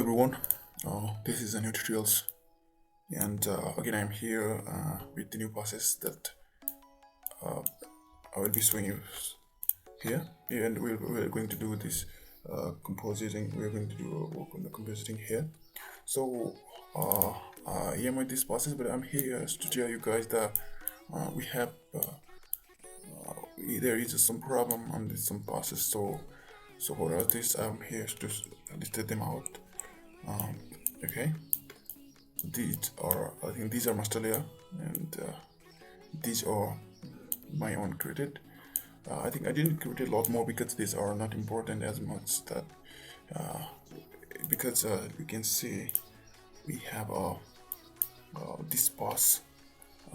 everyone, this is a new tutorials, and again I'm here with the new process that I will be showing you here. And we're going to do this compositing. We're going to do work on the compositing here. So I am with this process, but I'm here to tell you guys that we have there is some problem on this some process. So for this I'm here to list them out. Okay, I think these are master layer, and these are my own created. I think I didn't create a lot more because these are not important as much that because you can see we have this pass,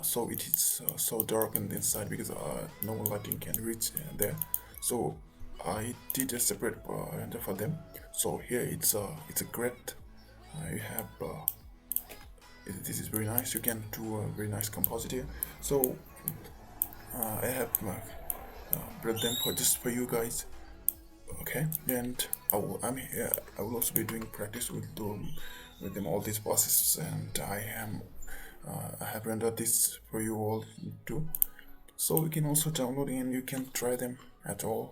so it is so dark on the inside because no lighting can reach there. So I did a separate render for them. So here it's a great. You have this is very nice. You can do a very nice composite here. So I have brought them for just for you guys. Okay, and I'm here. I will also be doing practice with them all these processes, and I have rendered this for you all too. So you can also download and you can try them at your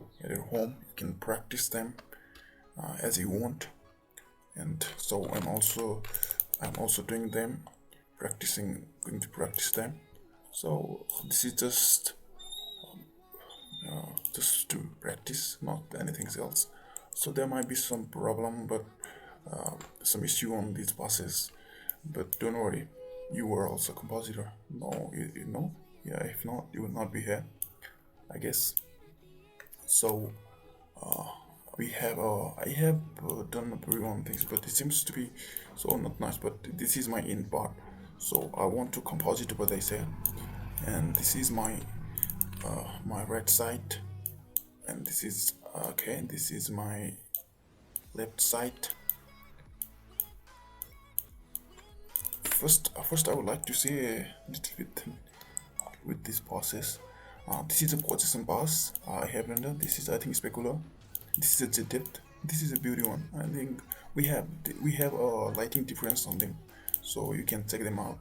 home. You can practice them as you want. And so I'm also doing them, going to practice them. So this is just to practice, not anything else. So there might be some problem, but some issue on these buses. But don't worry, you are also a compositor. No, you know, yeah. If not, you will not be here, I guess. So I have done very one things, but it seems to be so not nice. But this is my in part, so I want to composite what I say, and this is my right side, and this is okay. This is my left side. First, I would like to say a little bit with this process. This is a position pass I have rendered. This is, I think, specular. This is a depth. This is a beauty one. I think we have a lighting difference on them, so you can check them out.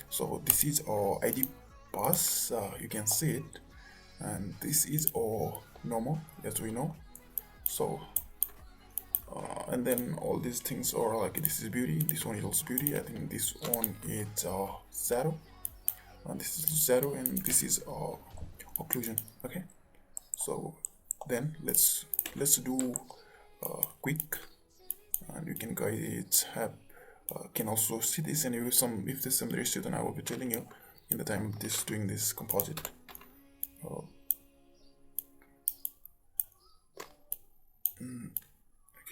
So this is our ID pass. You can see it, and this is our normal, as we know. So and then all these things are like, this is beauty. This one is also beauty. I think this one is shadow, and this is shadow, and this is occlusion. Okay, so then let's do quick, and you can guys have can also see this, and if there's some issue, then I will be telling you in the time of this doing this composite.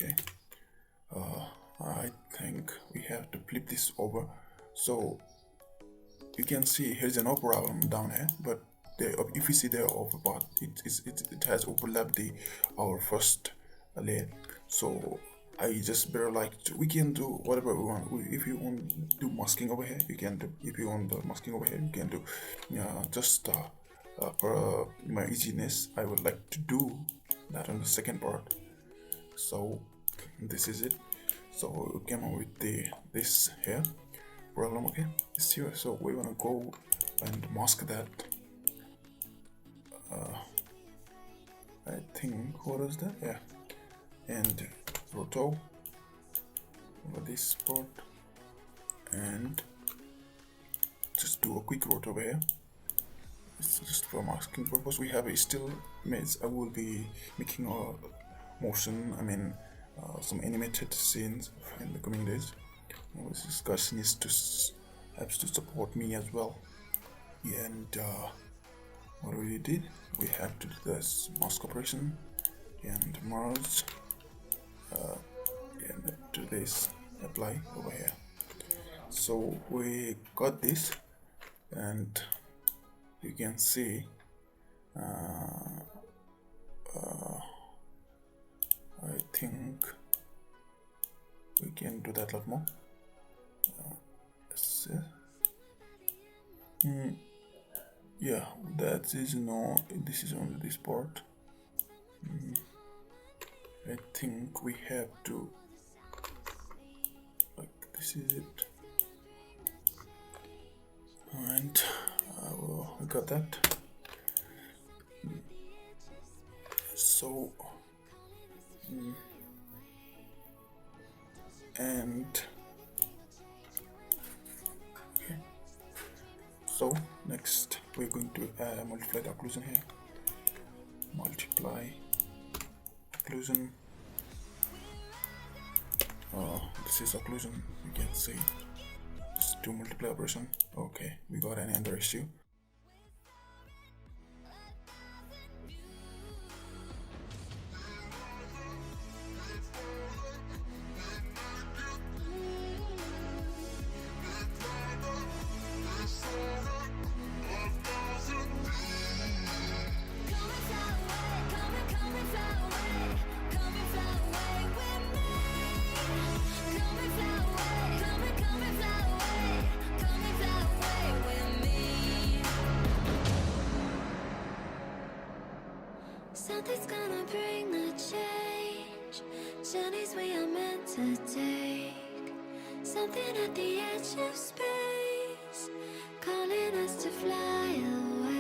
Okay, I think we have to flip this over, so you can see here's no problem down here, but if you see the over part, it has overlapped our first layer. So I just better we can do whatever we want. If you want to do masking over here, you can do. If you want the masking over here, you can do. Just for my easiness, I would like to do that on the second part. So this is it. So we came up with this here problem. Okay, it's here. So we wanna go and mask that. I think, what is that? Yeah, and roto over this part, and just do a quick roto over here. It's just for masking purpose. We have a still image. I will be making a motion, some animated scenes in the coming days. This guy needs to has to support me as well. And what we did, we have to do this mask operation and merge, and do this apply over here. So we got this, and you can see I think we can do that a lot more. Yeah, that is no. This is only this part. I think we have to this is it. And we got that. So and okay, so next we're going to multiply the occlusion here. Multiply occlusion. This is occlusion, you can see. Just do multiply operation. Okay, we got an end ratio. Something's gonna bring the change. Journeys we are meant to take. Something at the edge of space, calling us to fly away.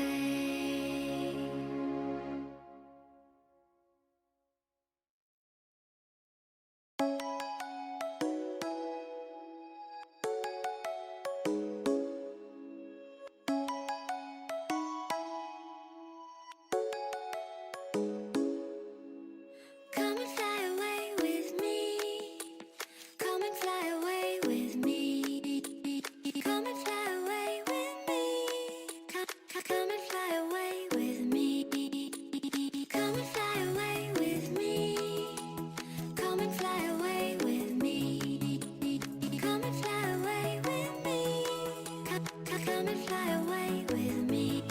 Come and fly away with me. Come and fly away with me. Come and fly away with me. Come and fly away with me. Come and fly away with me. Come and fly away with me. Come and fly away with me. Come and fly away with me.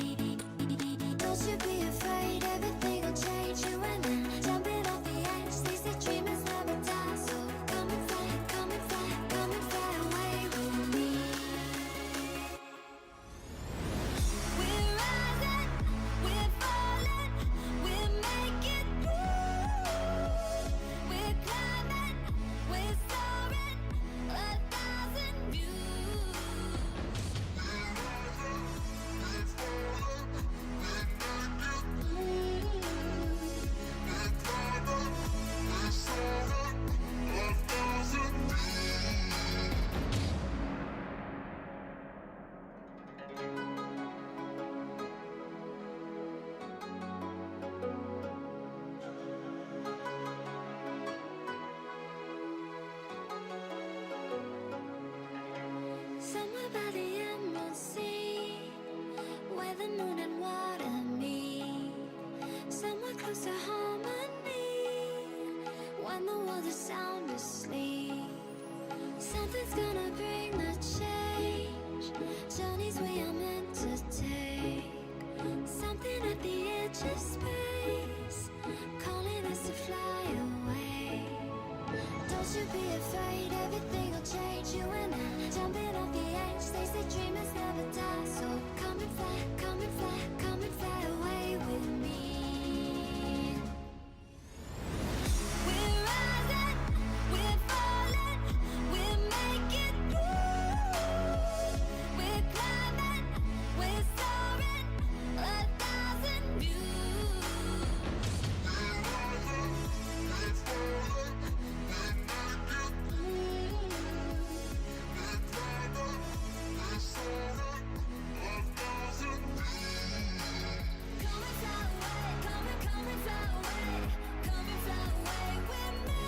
Don't you be afraid, everything will change. You and I, jumping off the edge. They say dreamers never die, so come and fly, come and fly, come and fly away with me. We're rising, we're falling, we're making through. We're climbing, we're soaring, 1,000 views. Somewhere by the emerald sea, where the moon and water meet. Somewhere close to harmony, when the world is sound asleep. Something's gonna bring the change. Journeys we are meant to take. Something at the edge of space, calling us to fly away. Don't you be afraid, everything will change. You and I, jumping off the edge. They say dreamers never die, so come and fly, come and fly, come and fly away with me. We're rising, we're falling, we're making through. We're climbing, we're soaring, 1,000 views. Come and fly away, come and fly away, come and fly away with me.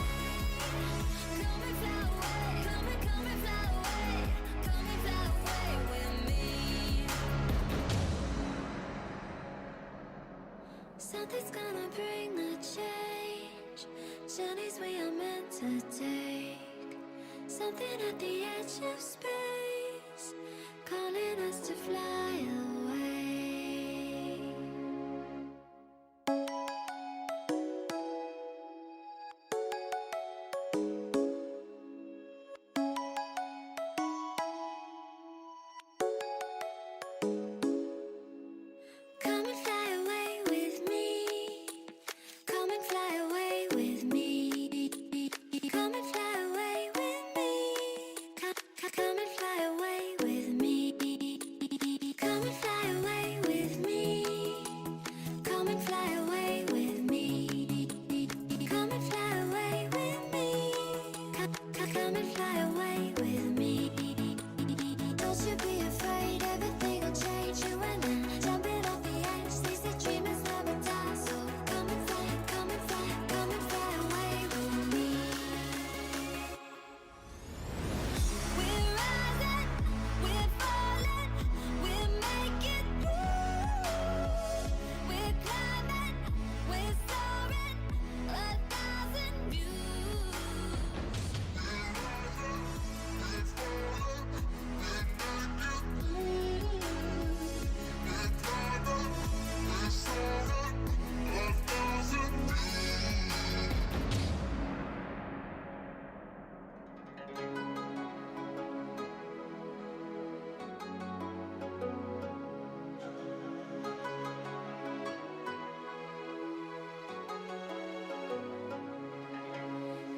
Come and fly away, come and fly away, come and fly away with me. Something's gonna bring the change. Journeys we are meant to take. Something at the edge of space, calling us to fly away. Come and fly away with me. Come and fly away with me. Come and fly away with me. Come and fly away with me. Don't you be afraid, everything will change. You and I, jumping off the edge. They say dreamers never die. So come and fly, come and fly, come and fly away with me. We're rising, we're falling, we're making through. We're climbing, we're soaring, 1,000 views.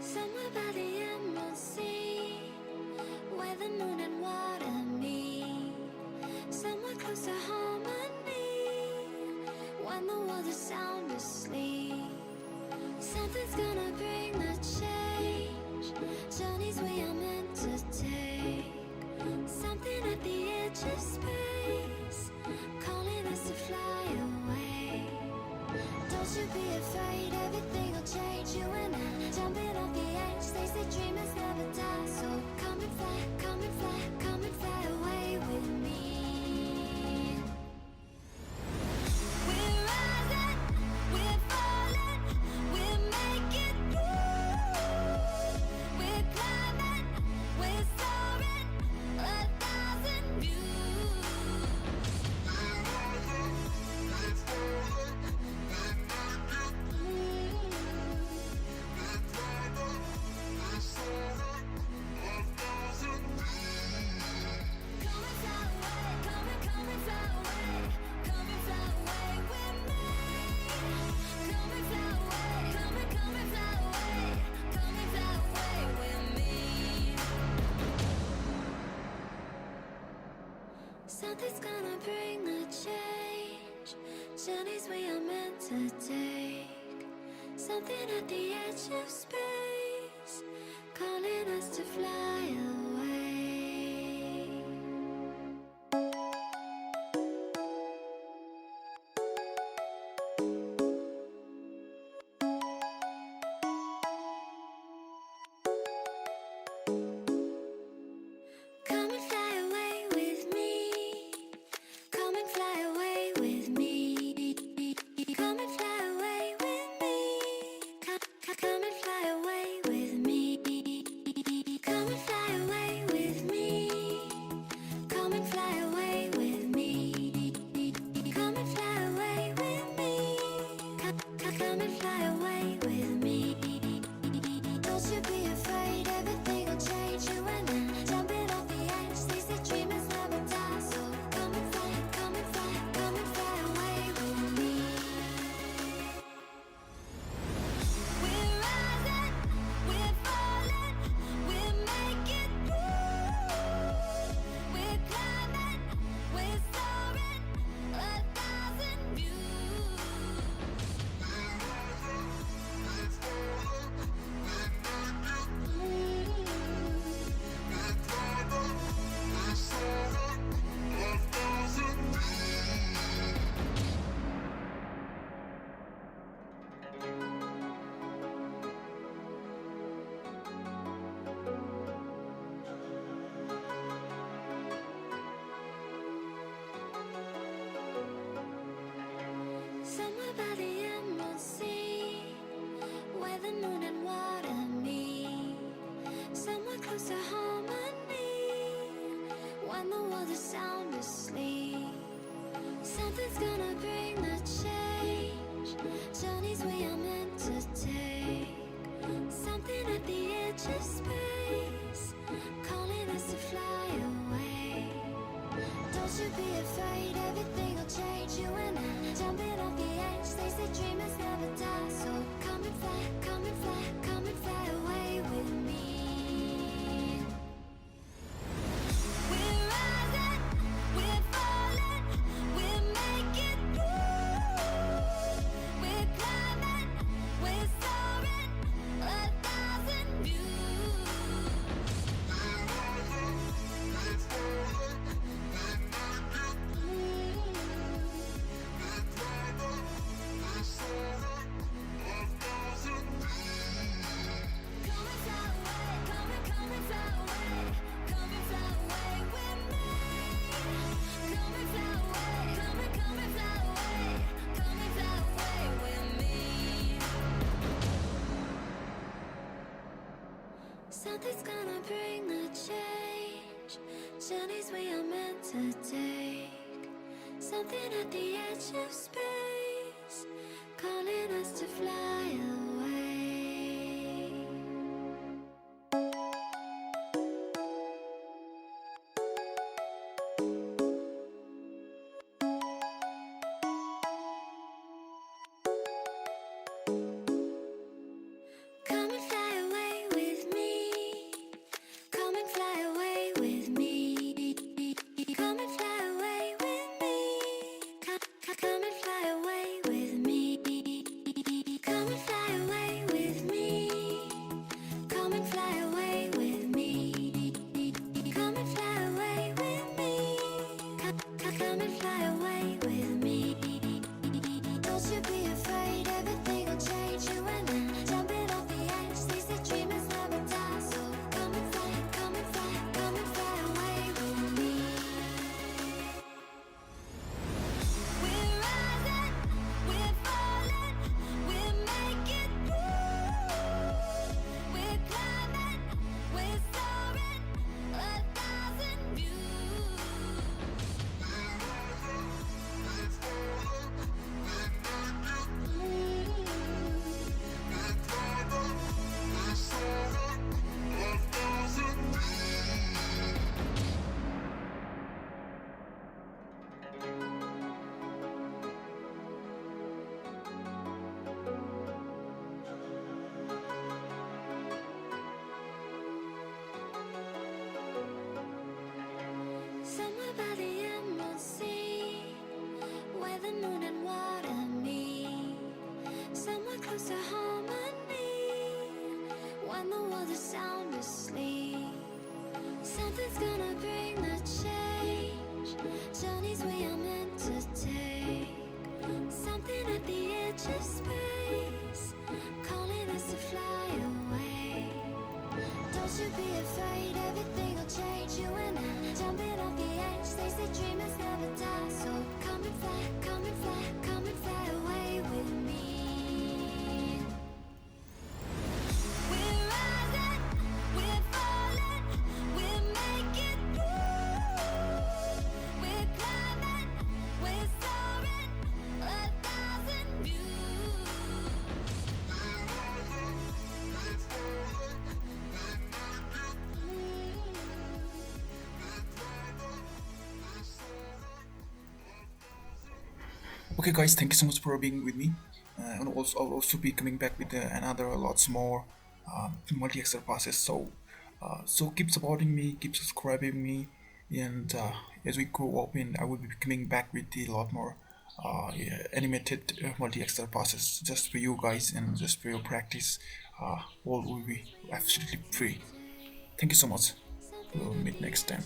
Somewhere by the emerald sea, where the moon and water meet. Somewhere close to harmony, when the world is sound asleep. Something's gonna bring the change, journeys we are meant to take. Something at the edge of space, calling us to fly away. Don't you be afraid, everything will change. You and I, jumping off the edge. They say dreamers never die. So come and fly, come and fly, come and fly away with me. We're rising, we're falling, we're making through. We're climbing, we're soaring, 1,000 views. Come and fly away, come and fly away, come and fly away with me. Come and fly away, come and fly away, come and fly away with me. Something's gonna bring the change, journeys we are meant to take. Something at the edge of space, calling us to fly away. Come and fly away with me. Come and fly away with me. Come and fly away with me. Come and fly away with me. Come and fly away with me. Come and fly away with me. Come and fly away with me. Come and fly away with me. Don't you be afraid, everything will change. You and I, jumping off the edge. They say dreamers never die. So come and fly, come and fly, come and fly away with me. We're rising, we're falling, we're making through. We're climbing, we're soaring, 1,000 views. Somewhere by the emerald sea, where the moon and water meet. Somewhere close to harmony, when the world is sound asleep. Something's gonna bring the change, journeys we are meant to take. Something at the edge of space, calling us to fly away. Don't you be afraid, everything will change. You and I, jumping off the edge. They say dreamers never die. So come and fly, come and fly, come and fly away with me. We're rising, we're falling, we're making through. We're climbing, we're soaring, 1,000 views. Something at the edge of space, calling us to fly away. Come and fly away with me. Come and fly away with me. Come and fly away with me. Come and fly away with me. Come and fly away with me. Come and fly away with me. Come and fly away with me. Come and fly away with me. Don't you be afraid, everything will change. You and I, jumping off the edge. They say dreamers never die, so come and fly, come and fly, come and fly away with me. We're rising, we're falling, we're making through. We're climbing, we're soaring, 1,000 views. Somewhere by the emerald sea, where the moon and water meet. Somewhere close to harmony, when the world is sound asleep. Something's gonna bring the change, journeys we are meant to take. Something at the edge of space, calling us to fly away. Don't you be afraid, everything will change. You and I, jumping off the edge. They say dreamers never die, so come and fly, come and fly, come and fly away with me. We're rising, we're falling, we're making through. We're climbing, we're soaring, 1,000 views. Okay, guys, thank you so much for being with me. And also, I'll also be coming back with another lots more multi-axle passes. So keep supporting me, keep subscribing me, and as we go up in, I will be coming back with a lot more yeah, animated multi-axle passes just for you guys and just for your practice. All will be absolutely free. Thank you so much. We'll meet next time.